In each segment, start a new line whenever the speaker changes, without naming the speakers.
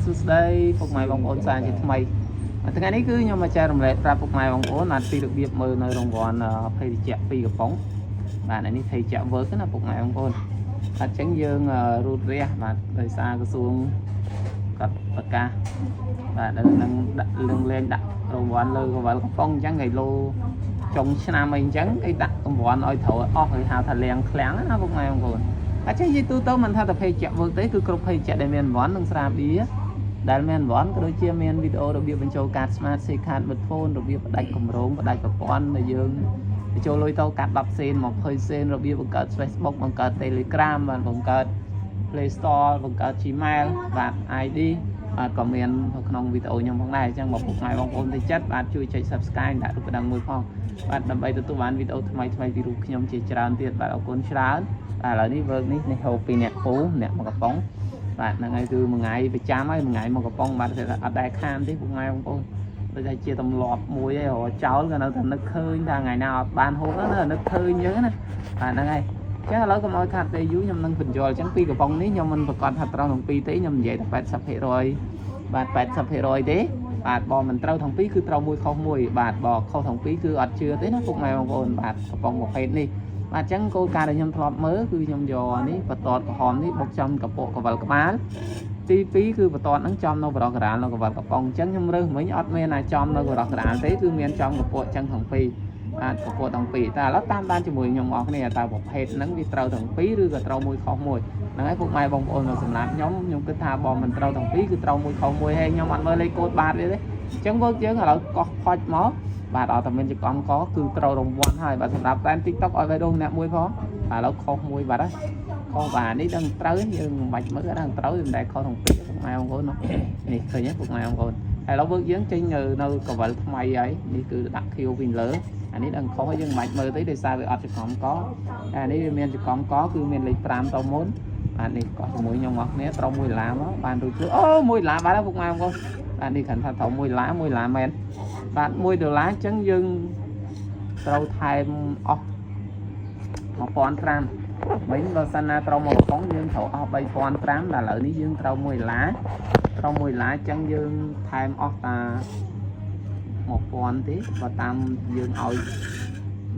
សួស្តីពុកម៉ែបងប្អូនសាជាថ្មីថ្ងៃនេះគឺខ្ញុំមកចែករំលែកប្រាប់ពុកម៉ែបងប្អូនបានពីរបៀបមើលនៅរង្វាន់ភេទជ្ជៈ2កំប៉ុងបាទនេះភេទជ្ជៈ work ណាពុកម៉ែបងប្អូនអញ្ចឹងយើងរូតរះបាទដោយសារក្រសួងកាត់ប្រកាសបាទនឹងដាក់លឹងលែងដាក់រង្វាន់លើកវ៉ាល់កំប៉ុងអញ្ចឹងគេលោចុងឆ្នាំអីអញ្ចឹងគេដាក់រង្វាន់ឲ្យត្រូវអស់គេហៅថាលៀងឃ្លាំងណាពុកម៉ែបងប្អូនអញ្ចឹងនិយាយទូទៅមិនថាតែភេទជ្ជៈ work ទេគឺគ្រប់ភេទជ្ជៈដែលមានរង្វាន់នឹងស្រាបៀដែលមានរង្វាន់ក៏ដូចជាមានវីដេអូរបៀបបញ្ចូលកាត Smart SIM card បិទ phone របៀបបដាច់គម្រោងបដាច់ប្រព័ន្ធដែលយើងបញ្ចូលលុយទៅកាត់10សេន20សេនរបៀបបង្កើត Facebook បង្កើត Telegram បានបង្កើត Play Store បង្កើត Gmail បាទ ID បាទក៏មានក្នុងវីដេអូខ្ញុំផងដែរអញ្ចឹងមកពុកម៉ែបងប្អូនទៅចិត្តបាទជួយចុច Subscribe ដាក់រូបកណ្ដឹងមួយផងបាទដើម្បីទទួលបានវីដេអូថ្មីពីរូបខ្ញុំជាច្រើនទៀតបាទអរគុណច្រើនបាទឥឡូវនេះ work នេះហូបពីអ្នកពូអ្នកមកកំប៉ុងបាទហ្នឹងហើយគឺមួយថ្ងៃប្រចាំហើយមួយថ្ងៃមកកំប៉ុងបាទអត់ដែលខានទេពុកម៉ែបងប្អូនដូចតែជាទម្លាប់មួយឯងចោលក៏នៅតែនឹកឃើញថាថ្ងៃណាអត់បានហូបនៅនឹកឃើញអញ្ចឹងណាបាទហ្នឹងហើយអញ្ចឹងឥឡូវកុំឲ្យខាត់ពេលយូរខ្ញុំនឹងបញ្យល់អញ្ចឹងពីកំប៉ុងនេះខ្ញុំមិនប្រកាសថាត្រូវទាំងពីរទេខ្ញុំនិយាយតែ 80% បាទ 80% ទេបាទបើមិនត្រូវទាំងពីរគឺត្រូវមួយខុសមួយបាទបើខុសទាំងពីរគឺអត់ជឿទេណាពុកម៉ែបងប្អូនបាទកំប៉ុងប្រភេទនេះបាទអញ្ចឹងគោលការណ៍ដែលខ្ញុំធ្លាប់មើលគឺខ្ញុំយកនេះបន្ទាត់ក្រហមនេះបុកចំកពកកវលក្បាលទី2គឺបន្ទាត់ហ្នឹងចំនៅបរោះករាលនៅកវលកំប៉ុងអញ្ចឹងខ្ញុំរើសមិញអត់មានអាចចំនៅបរោះករាលទេគឺមានចំកពកអញ្ចឹងទាំងពីរបាទកពកទាំងពីរតែឥឡូវតាមដានជាមួយខ្ញុំអស់គ្នាតើប្រភេទហ្នឹងវាត្រូវទាំងពីរឬក៏ត្រូវមួយខុសមួយហ្នឹងហើយពុកម៉ែបងប្អូនមកសម្រាប់ខ្ញុំគិតថាបើមិនត្រូវទាំងពីរគឺត្រូវមួយខុសមួយហើយខ្ញុំអត់មើលលេខកូដបាតវាទេអញ្ចឹងវើកយើងឥឡូវកោះផុចមកបាទអត់តែមានចកំកគឺត្រូវរង្វាន់ហើយបាទសម្រាប់តែ TikTok ឲ្យបេះដូងអ្នកមួយផងបាទឥឡូវខុសមួយបាទហើយខុសបាទនេះដឹងត្រូវយើងមិនបាច់មើលដឹងត្រូវមិនដែលខុសទាំងពីរពុកម៉ែបងប្អូននេះឃើញទេពុកម៉ែបងប្អូនហើយឥឡូវវើកយើងចេញនៅកវលថ្មីហើយនេះគឺដាក់ខៀវពីលើអានេះដឹងខុសហើយយើងមិនបាច់មើលទេដោយសារវាអត់ចកំកអានេះវាមានចកំកគឺមានលេខ5តមុនបាទនេះកោះជាមួយខ្ញុំអស់គ្នាត្រូវ1ដុល្លារមកបានរួចអូ1ដុល្លារបាទពុកម៉ែបងប្អូនបាទនេះគ្រាន់ថាត្រូវ1ដុល្លារមែនបាទ1ដុល្លារអញ្ចឹងយើងត្រូវថែមអស់1500វិញបើសិនណាត្រូវមកកំប៉ុងយើងត្រូវអស់3500ដល់ឥឡូវនេះយើងត្រូវ1ដុល្លារអញ្ចឹងយើងថែមអស់តា1000ទេបើតាមយើងឲ្យ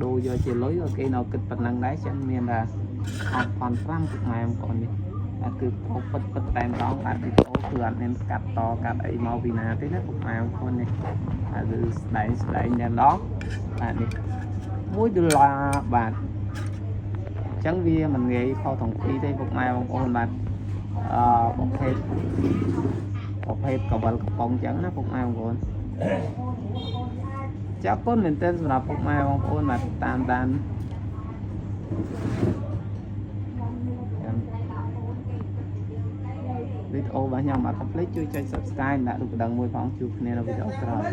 ដូរយកជាលុយគេនៅគិតប៉ុណ្ណឹងដែរចឹងមានថាអស់1500ពុកម៉ែបងប្អូននេះតែគឺពិតតែម្ដងបាទវីដេអូគឺអត់មានកាត់តកាត់អីមកពីណាទេណាពុកម៉ែបងប្អូននេះតែគឺស្ដែងតែម្ដងបាទនេះ1ដុល្លារបាទអញ្ចឹងវាមិនងាយខុសទាំងពីរទេពុកម៉ែបងប្អូនបាទប្រភេទកវលកំប៉ុងអញ្ចឹងណាពុកម៉ែបងប្អូនចាប់គុណមែនទែនសម្រាប់ពុកម៉ែបងប្អូនបាទតាមដានវីដេអូរបស់ខ្ញុំអត់កុំភ្លេចជួយចុច Subscribe ដាក់រូបកណ្ដឹងមួយផងជួបគ្នានៅវីដេអូក្រោយ